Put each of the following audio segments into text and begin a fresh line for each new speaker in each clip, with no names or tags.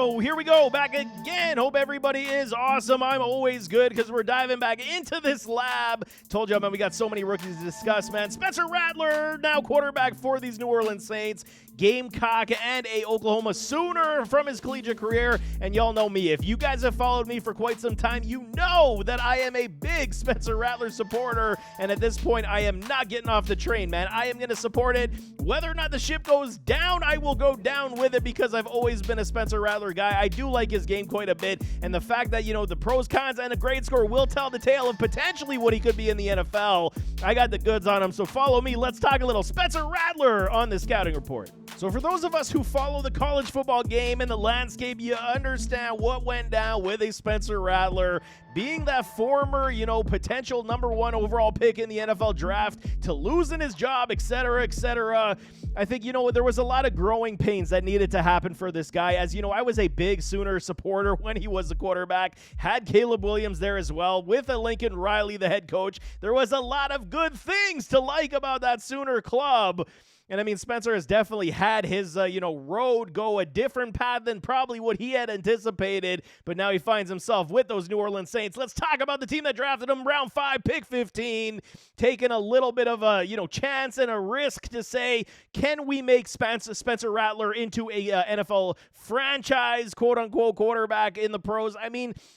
So here we go, back again. Hope everybody is awesome. I'm always good because we're diving back into this lab. Told you, man, we got so many rookies to discuss, man. Spencer Rattler, now quarterback for these New Orleans Saints. Gamecock and a Oklahoma Sooner from his collegiate career. And y'all know me. If you guys have followed me for quite some time, you know that I am a big Spencer Rattler supporter. And at this point, I am not getting off the train, man. I am going to support it. Whether or not the ship goes down, I will go down with it because I've always been a Spencer Rattler guy. I do like his game quite a bit. And the fact that, the pros, cons, and a grade score will tell the tale of potentially what he could be in the NFL. I got the goods on him. So follow me. Let's talk a little Spencer Rattler on the scouting report. So for those of us who follow the college football game and the landscape, you understand what went down with a Spencer Rattler being that former, potential number one overall pick in the NFL draft to losing his job, et cetera, et cetera. I think, there was a lot of growing pains that needed to happen for this guy. As I was a big Sooner supporter when he was the quarterback, had Caleb Williams there as well, with a Lincoln Riley, the head coach. There was a lot of good things to like about that Sooner club. And Spencer has definitely had his, road go a different path than probably what he had anticipated. But now he finds himself with those New Orleans Saints. Let's talk about the team that drafted him round 5, pick 15, taking a little bit of a, chance and a risk to say, can we make Spencer Rattler into a NFL franchise, quote unquote, quarterback in the pros?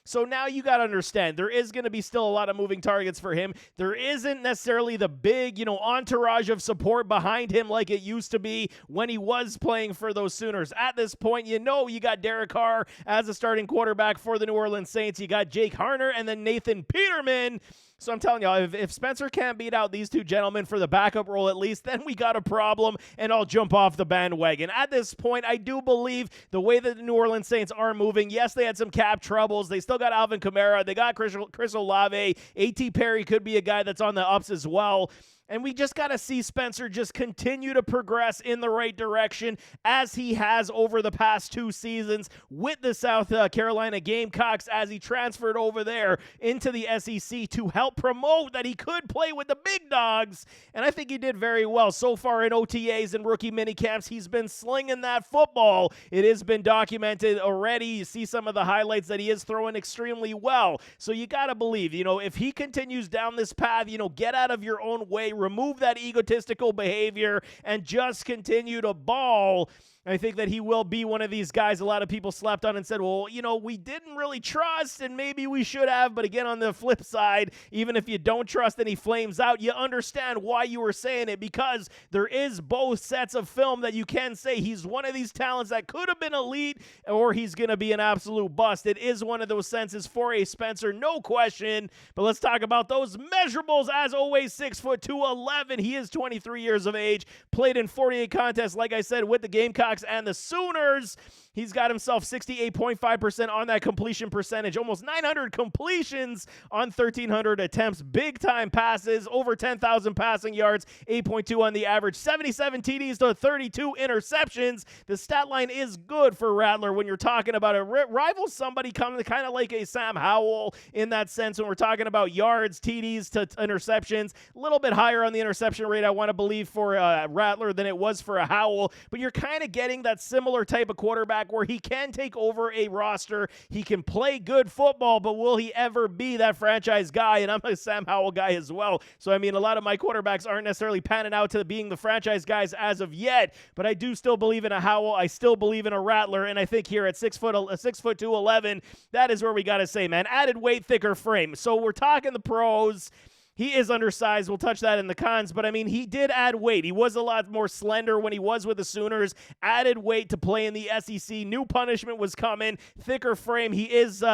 So now you got to understand, there is going to be still a lot of moving targets for him. There isn't necessarily the big, entourage of support behind him like it used to be when he was playing for those Sooners. At this point, you got Derek Carr as a starting quarterback for the New Orleans Saints. You got Jake Harner and then Nathan Peterman. So I'm telling y'all, if Spencer can't beat out these two gentlemen for the backup role at least, then we got a problem, and I'll jump off the bandwagon. At this point, I do believe the way that the New Orleans Saints are moving, yes, they had some cap troubles. They still got Alvin Kamara. They got Chris Olave. A.T. Perry could be a guy that's on the ups as well. And we just got to see Spencer just continue to progress in the right direction as he has over the past 2 seasons with the South Carolina Gamecocks as he transferred over there into the SEC to help promote that he could play with the big dogs. And I think he did very well. So far in OTAs and rookie minicamps, he's been slinging that football. It has been documented already. You see some of the highlights that he is throwing extremely well. So you got to believe, if he continues down this path, get out of your own way, remove that egotistical behavior, and just continue to ball. I think that he will be one of these guys a lot of people slept on and said, well, we didn't really trust and maybe we should have. But again, on the flip side, even if you don't trust and he flames out, you understand why you were saying it, because there is both sets of film that you can say he's one of these talents that could have been elite or he's going to be an absolute bust. It is one of those senses for a Spencer, no question. But let's talk about those measurables. As always, 6'2", 11. He is 23 years of age, played in 48 contests, like I said, with the Gamecocks and the Sooners. He's got himself 68.5% on that completion percentage, almost 900 completions on 1,300 attempts, big-time passes, over 10,000 passing yards, 8.2 on the average, 77 TDs to 32 interceptions. The stat line is good for Rattler when you're talking about it. Rivals somebody kind of like a Sam Howell in that sense when we're talking about yards, TDs to interceptions. A little bit higher on the interception rate, I want to believe, for Rattler than it was for a Howell, but you're kind of getting that similar type of quarterback where he can take over a roster. He can play good football, but will he ever be that franchise guy? And I'm a Sam Howell guy as well. So, a lot of my quarterbacks aren't necessarily panning out to being the franchise guys as of yet, but I do still believe in a Howell. I still believe in a Rattler, and I think here at 6'2", 11, that is where we got to say, man, added weight, thicker frame. So we're talking the pros. He is undersized. We'll touch that in the cons, but he did add weight. He was a lot more slender when he was with the Sooners, added weight to play in the SEC. New punishment was coming, thicker frame. He is,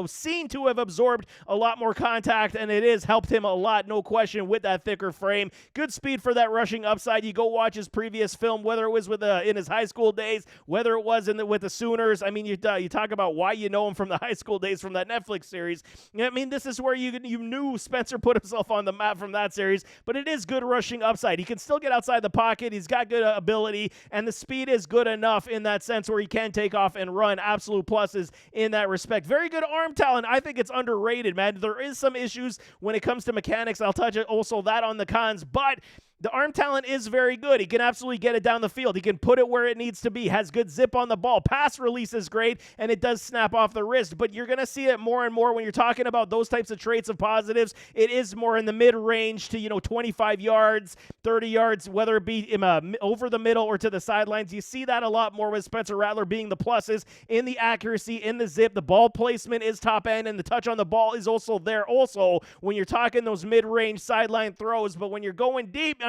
seen to have absorbed a lot more contact, and it has helped him a lot, no question, with that thicker frame. Good speed for that rushing upside. You go watch his previous film, whether it was with in his high school days, whether it was with the Sooners. You talk about why you know him from the high school days from that Netflix series. This is where you knew Spencer put himself on the map from that series, but it is good rushing upside. He can still get outside the pocket. He's got good ability, and the speed is good enough in that sense where he can take off and run. Absolute pluses in that respect. Very good arm talent. I think it's underrated, man. There is some issues when it comes to mechanics. I'll touch it also that on the cons, but The arm talent is very good. He can absolutely get it down the field. He can put it where it needs to be, has good zip on the ball. Pass release is great, and it does snap off the wrist. But you're going to see it more and more when you're talking about those types of traits of positives. It is more in the mid-range to, 25 yards, 30 yards, whether it be over the middle or to the sidelines. You see that a lot more with Spencer Rattler being the pluses in the accuracy, in the zip. The ball placement is top end, and the touch on the ball is also there also when you're talking those mid-range sideline throws. But when you're going deep,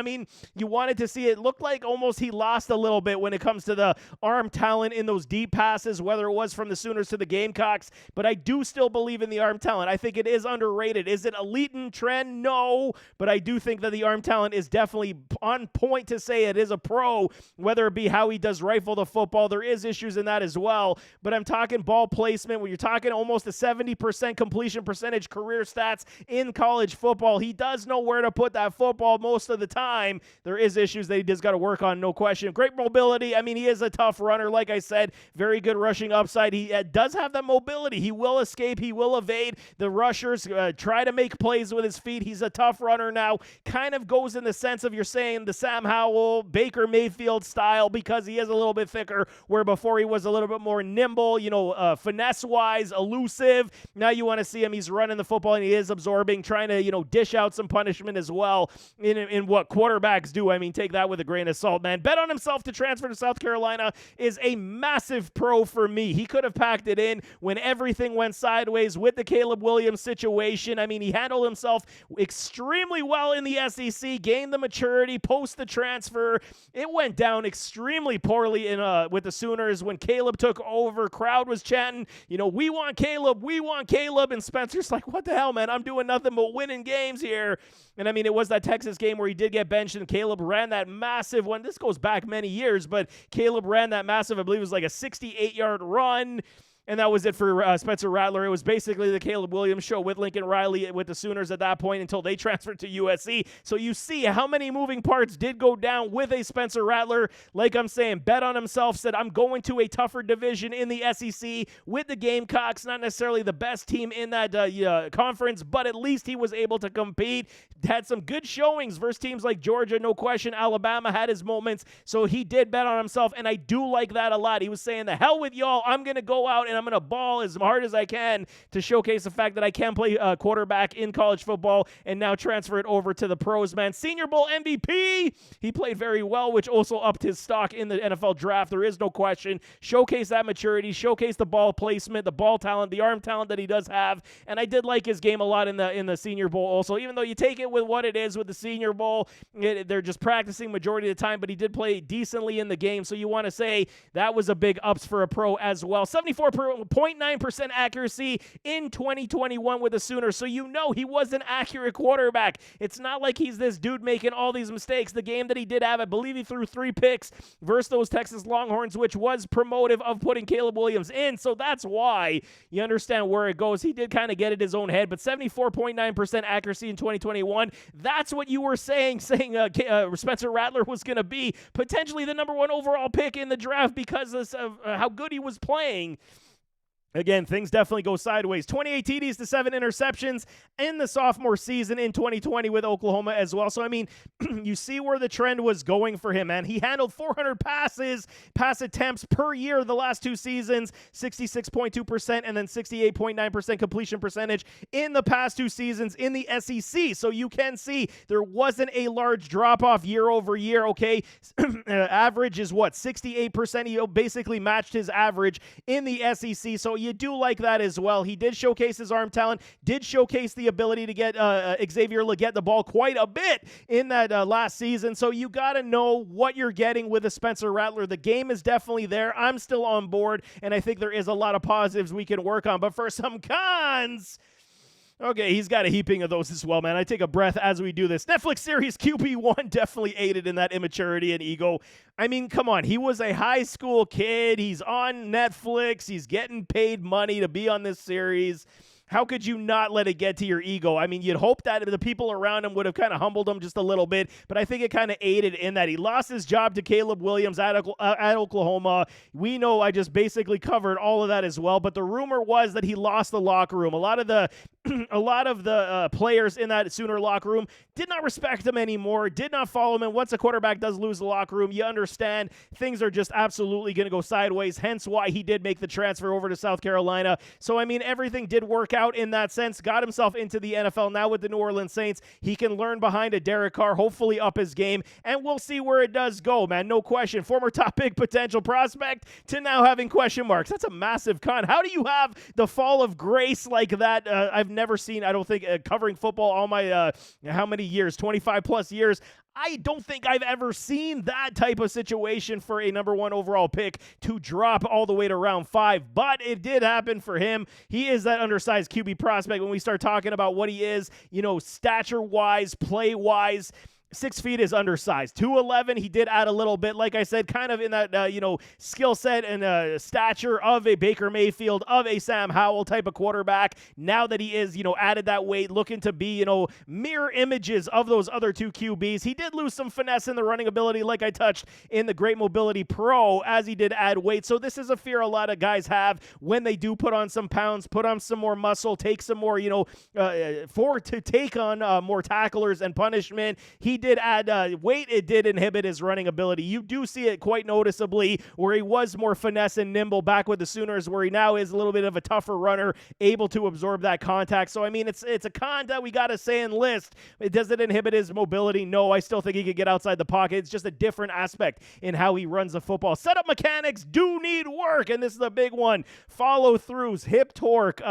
you wanted to see it look like almost he lost a little bit when it comes to the arm talent in those deep passes, whether it was from the Sooners to the Gamecocks. But I do still believe in the arm talent. I think it is underrated. Is it elite in trend? No. But I do think that the arm talent is definitely on point to say it is a pro, whether it be how he does rifle the football. There is issues in that as well. But I'm talking ball placement. When you're talking almost a 70% completion percentage career stats in college football, he does know where to put that football most of the time. There is issues that he just got to work on, no question. Great mobility. He is a tough runner, like I said. Very good rushing upside. He does have that mobility. He will escape. He will evade the rushers, try to make plays with his feet. He's a tough runner now. Kind of goes in the sense of, you're saying, the Sam Howell, Baker Mayfield style, because he is a little bit thicker, where before he was a little bit more nimble, finesse-wise, elusive. Now you want to see him. He's running the football, and he is absorbing, trying to, dish out some punishment as well in what quarterbacks do. Take that with a grain of salt, man. Bet on himself to transfer to South Carolina is a massive pro for me. He could have packed it in when everything went sideways with the Caleb Williams situation. He handled himself extremely well in the SEC, gained the maturity post the transfer. It went down extremely poorly with the Sooners when Caleb took over. Crowd was chanting, we want Caleb, we want Caleb. And Spencer's like, what the hell, man? I'm doing nothing but winning games here. And it was that Texas game where he did get benched, and Caleb ran that massive one. This goes back many years, but Caleb ran that massive, I believe it was like a 68-yard run. And that was it for Spencer Rattler. It was basically the Caleb Williams show with Lincoln Riley with the Sooners at that point until they transferred to USC. So you see how many moving parts did go down with a Spencer Rattler. Like I'm saying, bet on himself, said I'm going to a tougher division in the SEC with the Gamecocks. Not necessarily the best team in that conference, but at least he was able to compete. Had some good showings versus teams like Georgia, no question. Alabama had his moments. So he did bet on himself, and I do like that a lot. He was saying, the hell with y'all. I'm going to go out and I'm going to ball as hard as I can to showcase the fact that I can play quarterback in college football and now transfer it over to the pros, man. Senior Bowl MVP. He played very well, which also upped his stock in the NFL draft. There is no question. Showcase that maturity, showcase the ball placement, the ball talent, the arm talent that he does have. And I did like his game a lot in the Senior Bowl also, even though you take it with what it is with the Senior Bowl. They're just practicing majority of the time, but he did play decently in the game. So you want to say that was a big ups for a pro as well. 74.9% accuracy in 2021 with the Sooners. So he was an accurate quarterback. It's not like he's this dude making all these mistakes. The game that he did have, I believe he threw 3 picks versus those Texas Longhorns, which was promotive of putting Caleb Williams in. So that's why you understand where it goes. He did kind of get it his own head, but 74.9% accuracy in 2021. That's what you were saying Spencer Rattler was going to be potentially the number 1 overall pick in the draft because of how good he was playing. Again, things definitely go sideways. 28 TDs to 7 interceptions in the sophomore season in 2020 with Oklahoma as well. So, you see where the trend was going for him, man. He handled 400 pass attempts per year the last 2 seasons, 66.2% and then 68.9% completion percentage in the past 2 seasons in the SEC. So you can see there wasn't a large drop-off year over year, okay? Average is 68%. He basically matched his average in the SEC. So you do like that as well. He did showcase his arm talent, did showcase the ability to get Xavier Legette the ball quite a bit in that last season. So you got to know what you're getting with a Spencer Rattler. The game is definitely there. I'm still on board, and I think there is a lot of positives we can work on. But for some cons, okay, he's got a heaping of those as well, man. I take a breath as we do this. Netflix series QB1 definitely aided in that immaturity and ego. Come on. He was a high school kid. He's on Netflix. He's getting paid money to be on this series. How could you not let it get to your ego? You'd hope that the people around him would have kind of humbled him just a little bit, but I think it kind of aided in that. He lost his job to Caleb Williams at Oklahoma. We know I just basically covered all of that as well, but the rumor was that he lost the locker room. A lot of the a lot of the players in that Sooner locker room did not respect him anymore, did not follow him. And once a quarterback does lose the locker room, you understand things are just absolutely going to go sideways, hence why he did make the transfer over to South Carolina. So, I mean, everything did work out in that sense, got himself into the NFL. Now with the New Orleans Saints, he can learn behind a Derek Carr, hopefully up his game, and we'll see where it does go, man. No question. Former top pick potential prospect to now having question marks. That's a massive con. How do you have the fall of grace like that? I've never seen, I don't think, covering football all my, how many years, 25 plus years. I don't think I've ever seen that type of situation for a number 1 overall pick to drop all the way to round 5, but it did happen for him. He is that undersized QB prospect when we start talking about what he is, stature-wise, play-wise. 6 feet is undersized. 211, he did add a little bit, like I said, kind of in that, skill set and stature of a Baker Mayfield, of a Sam Howell type of quarterback. Now that he is, added that weight, looking to be, mirror images of those other 2 QBs. He did lose some finesse in the running ability, like I touched in the Great Mobility Pro, as he did add weight. So this is a fear a lot of guys have when they do put on some pounds, put on some more muscle, take some more, to take on more tacklers and punishment. He did add weight. It did inhibit his running ability. You do see it quite noticeably where he was more finesse and nimble back with the Sooners, where he now is a little bit of a tougher runner, able to absorb that contact. So, I mean, it's a con that we got to say and list. Does it inhibit his mobility? No, I still think he could get outside the pocket. It's just a different aspect in how he runs the football. Setup mechanics do need work, and this is a big one. Follow-throughs, hip torque,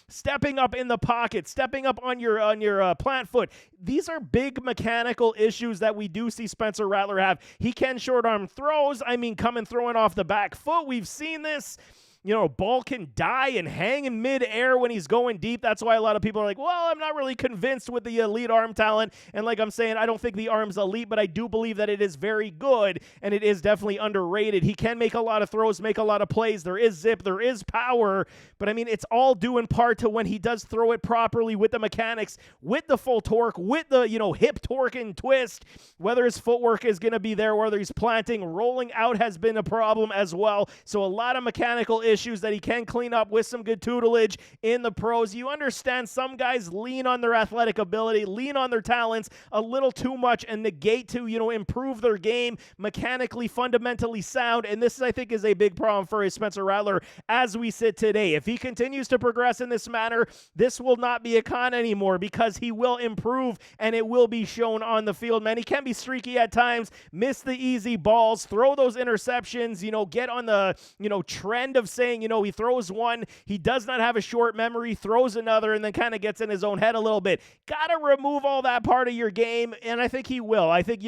stepping up in the pocket, stepping up on your plant foot. These are big mechanical issues that we do see Spencer Rattler have. He can short arm throws. I mean, come and throwing off the back foot. We've seen this. Ball can die and hang in mid-air when he's going deep. That's why a lot of people are like, well, I'm not really convinced with the elite arm talent. And like I'm saying, I don't think the arm's elite, but I do believe that it is very good, and it is definitely underrated. He can make a lot of throws, make a lot of plays. There is zip, there is power, but I mean, it's all due in part to when he does throw it properly with the mechanics, with the full torque, with the, hip torque and twist, whether his footwork is going to be there, whether he's planting, rolling out has been a problem as well. So a lot of mechanical issues that he can clean up with some good tutelage in the pros. You understand some guys lean on their athletic ability, lean on their talents a little too much and negate to, improve their game mechanically, fundamentally sound. And this, I think, is a big problem for a Spencer Rattler as we sit today. If he continues to progress in this manner, this will not be a con anymore because he will improve and it will be shown on the field, man. He can be streaky at times, miss the easy balls, throw those interceptions, get on the, trend of saying, he throws one, he does not have a short memory, throws another, and then kind of gets in his own head a little bit. Got to remove all that part of your game, and I think he will. I think,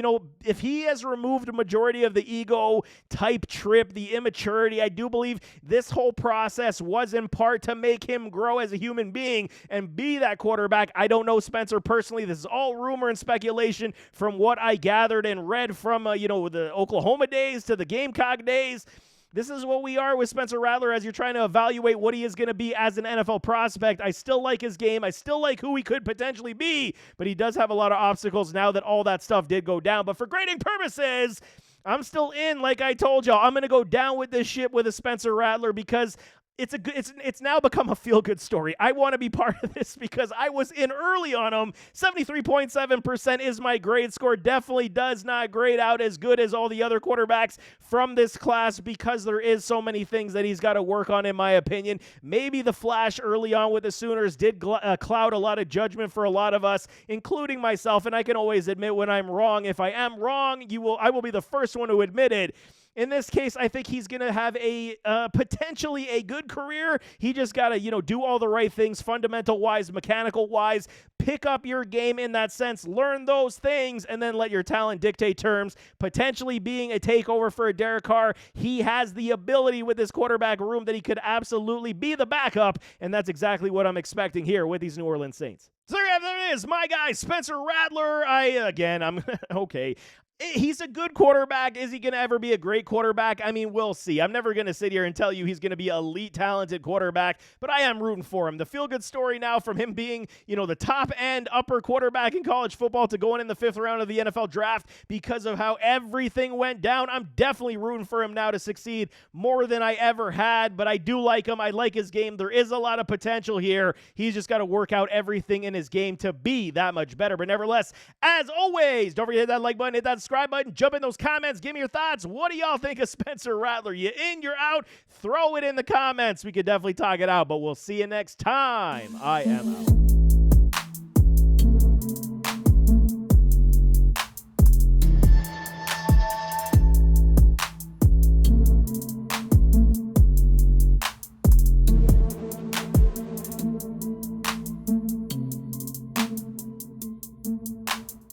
if he has removed a majority of the ego type trip, the immaturity, I do believe this whole process was in part to make him grow as a human being and be that quarterback. I don't know Spencer personally. This is all rumor and speculation from what I gathered and read from, the Oklahoma days to the Gamecock days. This is what we are with Spencer Rattler as you're trying to evaluate what he is going to be as an NFL prospect. I still like his game. I still like who he could potentially be, but he does have a lot of obstacles now that all that stuff did go down. But for grading purposes, I'm still in, like I told y'all. I'm going to go down with this ship with a Spencer Rattler because it's now become a feel-good story. I want to be part of this because I was in early on him. 73.7% is my grade score. Definitely does not grade out as good as all the other quarterbacks from this class because there is so many things that he's got to work on, in my opinion. Maybe the flash early on with the Sooners did cloud a lot of judgment for a lot of us, including myself, and I can always admit when I'm wrong. If I am wrong, I will be the first one to admit it. In this case, I think he's going to have a potentially a good career. He just got to, do all the right things, fundamental-wise, mechanical-wise, pick up your game in that sense, learn those things, and then let your talent dictate terms. Potentially being a takeover for a Derek Carr, he has the ability with this quarterback room that he could absolutely be the backup, and that's exactly what I'm expecting here with these New Orleans Saints. So there it is, my guy, Spencer Rattler. I'm okay. He's a good quarterback. Is he going to ever be a great quarterback? I mean, we'll see. I'm never going to sit here and tell you he's going to be elite talented quarterback, but I am rooting for him. The feel-good story now from him being, the top-end upper quarterback in college football to going in the 5th round of the NFL draft because of how everything went down. I'm definitely rooting for him now to succeed more than I ever had, but I do like him. I like his game. There is a lot of potential here. He's just got to work out everything in his game to be that much better. But nevertheless, as always, don't forget to hit that like button, hit that subscribe button, jump in those comments, give me your thoughts. What do y'all think of Spencer Rattler? You in, you're out? Throw it in the comments. We could definitely talk it out, but we'll see you next time. I am out.